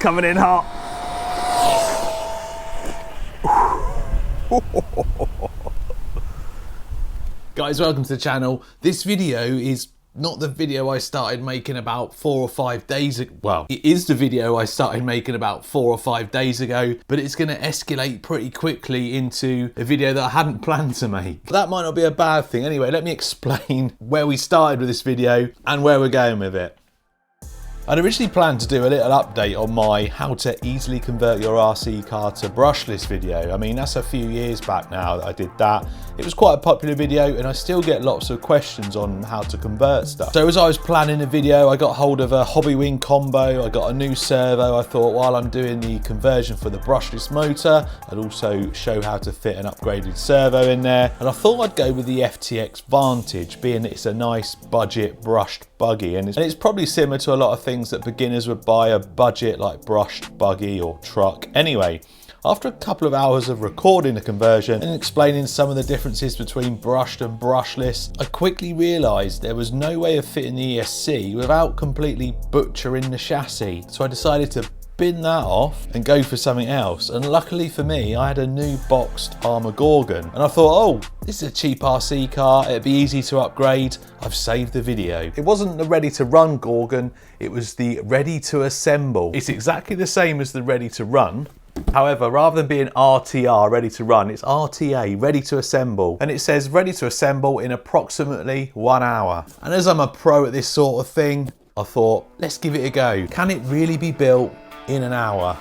Coming in hot. Guys, welcome to the channel. This video is not the video I started making about 4 or 5 days ago. Well, it is the video I started making about 4 or 5 days ago, but it's going to escalate pretty quickly into a video that I hadn't planned to make. But that might not be a bad thing. Anyway, let me explain where we started with this video and where we're going with it. I'd originally planned to do a little update on my how to easily convert your RC car to brushless video. I mean, that's a few years back now that I did that. It was quite a popular video and I still get lots of questions on how to convert stuff. So as I was planning the video, I got hold of a hobby wing combo, I got a new servo. I thought while I'm doing the conversion for the brushless motor, I'd also show how to fit an upgraded servo in there. And I thought I'd go with the FTX Vantage, being that it's a nice budget brushed buggy. And it's probably similar to a lot of things that beginners would buy, a budget like brushed buggy or truck. Anyway, after a couple of hours of recording the conversion and explaining some of the differences between brushed and brushless, I quickly realised there was no way of fitting the ESC without completely butchering the chassis. So I decided to bin that off and go for something else. And luckily for me, I had a new boxed Arrma Gorgon. And I thought, oh, this is a cheap RC car, it'd be easy to upgrade. I've saved the video. It wasn't the ready to run Gorgon, it was the ready to assemble. It's exactly the same as the ready to run. However, rather than being RTR, ready to run, it's RTA, ready to assemble. And it says ready to assemble in approximately 1 hour. And as I'm a pro at this sort of thing, I thought, let's give it a go. Can it really be built in an hour?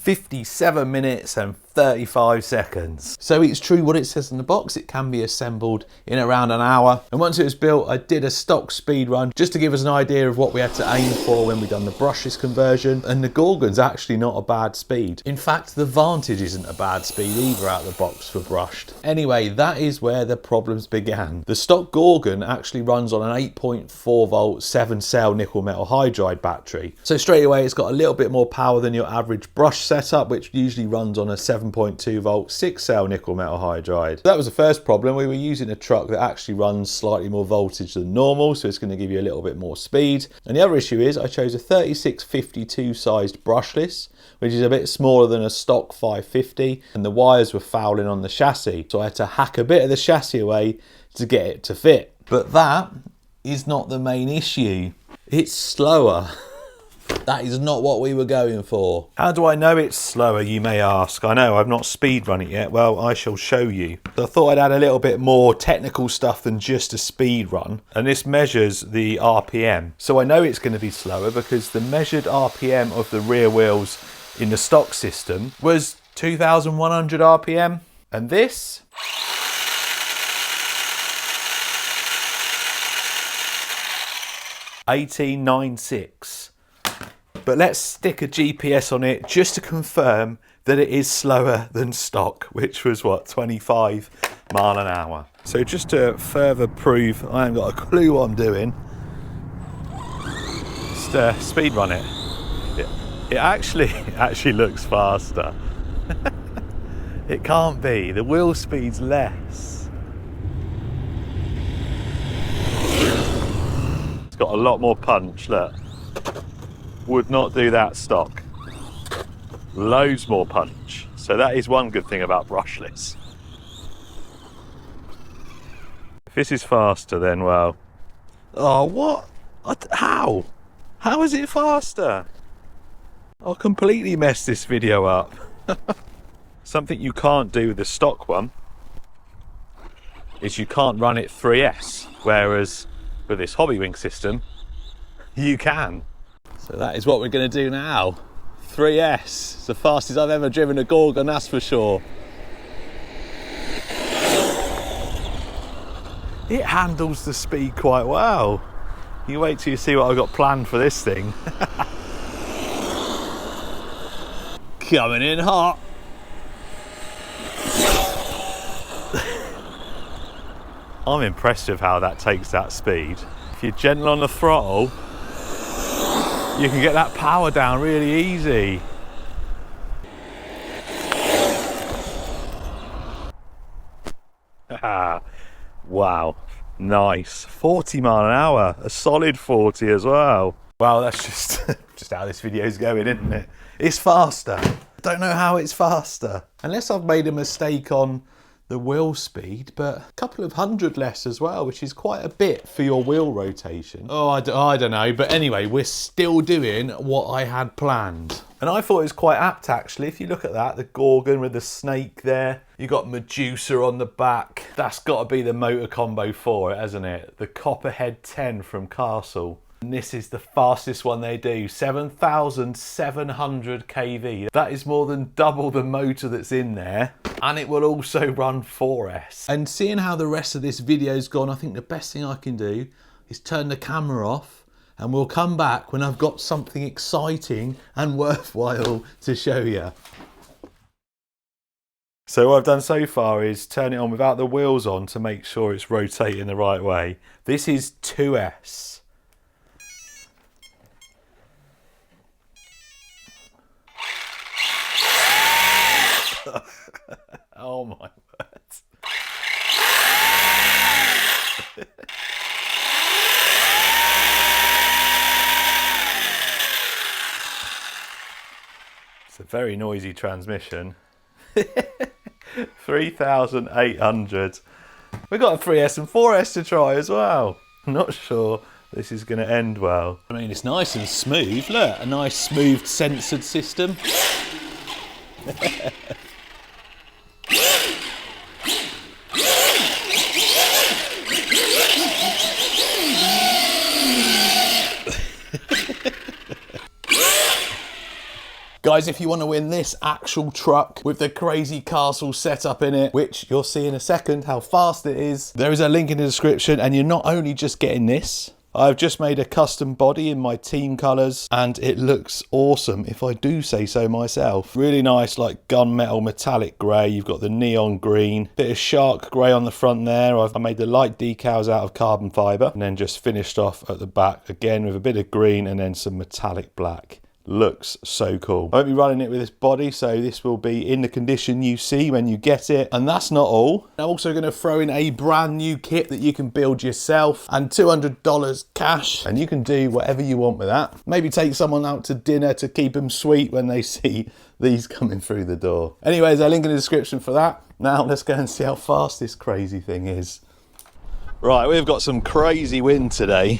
57 minutes and 35 seconds. So it's true what it says in the box, it can be assembled in around an hour. And once it was built, I did a stock speed run just to give us an idea of what we had to aim for when we done the brushless conversion. And the Gorgon's actually not a bad speed. In fact, the Vantage isn't a bad speed either out of the box for brushed. Anyway, that is where the problems began. The stock Gorgon actually runs on an 8.4 volt 7-cell nickel metal hydride battery. So straight away, it's got a little bit more power than your average brush setup, which usually runs on a 7.2 volt 6-cell nickel metal hydride. That was the first problem. We were using a truck that actually runs slightly more voltage than normal, so it's going to give you a little bit more speed. And the other issue is I chose a 3652 sized brushless, which is a bit smaller than a stock 550, and the wires were fouling on the chassis, so I had to hack a bit of the chassis away to get it to fit. But that is not the main issue. It's slower. That is not what we were going for. How do I know it's slower, you may ask? I know I've not speed run it yet. Well, I shall show you. So I thought I'd add a little bit more technical stuff than just a speed run. And this measures the RPM. So I know it's going to be slower because the measured RPM of the rear wheels in the stock system was 2,100 RPM. And this? $18.96. But let's stick a GPS on it just to confirm that it is slower than stock, which was what, 25 mile an hour. So just to further prove I haven't got a clue what I'm doing, just speed run it. It actually looks faster. It can't be, the wheel speed's less. It's got a lot more punch, look. Would not do that stock. Loads more punch. So that is one good thing about brushless. If this is faster, then well, oh, what? How? How is it faster? I'll completely mess this video up. Something you can't do with the stock one is you can't run it 3S, whereas with this hobby wing system, you can. So that is what we're going to do now. 3S. It's the fastest I've ever driven a Gorgon, that's for sure. It handles the speed quite well. You wait till you see what I've got planned for this thing. Coming in hot. I'm impressed with how that takes that speed. If you're gentle on the throttle, you can get that power down really easy. Wow, nice. 40 mile an hour, a solid 40 as well. Well, that's just how this video's going, isn't it? It's faster. Don't know how it's faster. Unless I've made a mistake on the wheel speed, but a couple of hundred less as well, which is quite a bit for your wheel rotation. Oh, I don't know. But anyway, we're still doing what I had planned. And I thought it was quite apt, actually. If you look at that, the Gorgon with the snake there. You got Medusa on the back. That's got to be the motor combo for it, hasn't it? The Copperhead 10 from Castle. And this is the fastest one they do, 7,700 kV. That is more than double the motor that's in there. And it will also run 4S. And seeing how the rest of this video's gone, I think the best thing I can do is turn the camera off, and we'll come back when I've got something exciting and worthwhile to show you. So what I've done so far is turn it on without the wheels on to make sure it's rotating the right way. This is 2S. Oh my word. It's a very noisy transmission. 3,800. We've got a 3S and 4S to try as well. I'm not sure this is going to end well. I mean, it's nice and smooth. Look, a nice smooth censored system. Guys, if you want to win this actual truck with the crazy castle setup in it, which you'll see in a second how fast it is, there is a link in the description, and you're not only just getting this, I've just made a custom body in my team colours, and it looks awesome, if I do say so myself. Really nice, like gunmetal metallic grey. You've got the neon green, bit of shark grey on the front there. I made the light decals out of carbon fibre, and then just finished off at the back again with a bit of green and then some metallic black. Looks so cool. I won't be running it with this body, so this will be in the condition you see when you get it. And that's not all. I'm also going to throw in a brand new kit that you can build yourself, and $200 cash, and you can do whatever you want with that. Maybe take someone out to dinner to keep them sweet when they see these coming through the door. Anyways, I'll link in the description for that. Now let's go and see how fast this crazy thing is. Right, we've got some crazy wind today,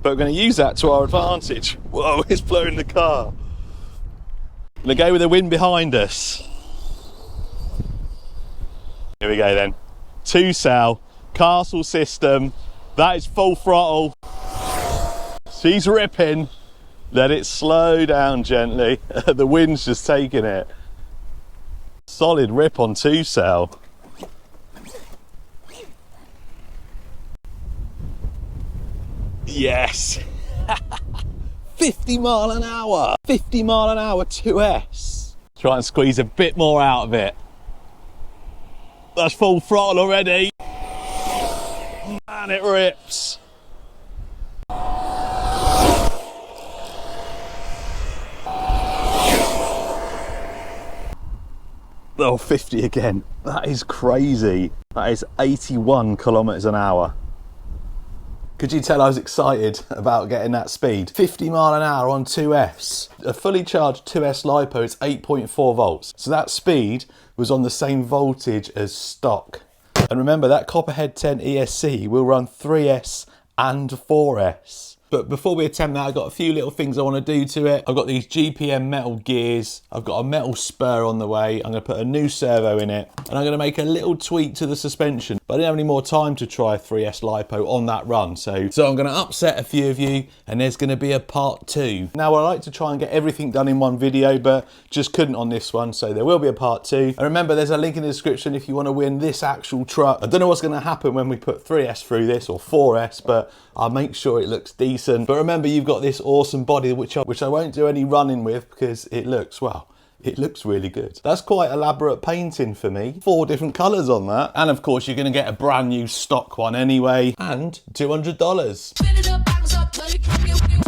but we're going to use that to our advantage. Whoa, it's blowing the car. I'm going to go with the wind behind us. Here we go then. 2-cell, Castle system. That is full throttle. She's ripping. Let it slow down gently. The wind's just taking it. Solid rip on 2-cell. Yes. 50 mile an hour. 50 mile an hour 2S. Try and squeeze a bit more out of it. That's full throttle already. And it rips. Oh, 50 again. That is crazy. That is 81 kilometers an hour. Could you tell I was excited about getting that speed? 50 mile an hour on 2S. A fully charged 2S LiPo is 8.4 volts. So that speed was on the same voltage as stock. And remember, that Copperhead 10 ESC will run 3S and 4S. But before we attempt that, I've got a few little things I want to do to it. I've got these GPM metal gears. I've got a metal spur on the way. I'm going to put a new servo in it. And I'm going to make a little tweak to the suspension. But I didn't have any more time to try 3S LiPo on that run. So I'm going to upset a few of you, and there's going to be a part 2. Now, I like to try and get everything done in one video, but just couldn't on this one. So there will be a part 2. And remember, there's a link in the description if you want to win this actual truck. I don't know what's going to happen when we put 3S through this, or 4S, but I'll make sure it looks decent. But remember, you've got this awesome body, which I won't do any running with because it looks, well, It looks really good. That's quite elaborate painting for me. 4 different colours on that. And of course, you're going to get a brand new stock one anyway. And $200.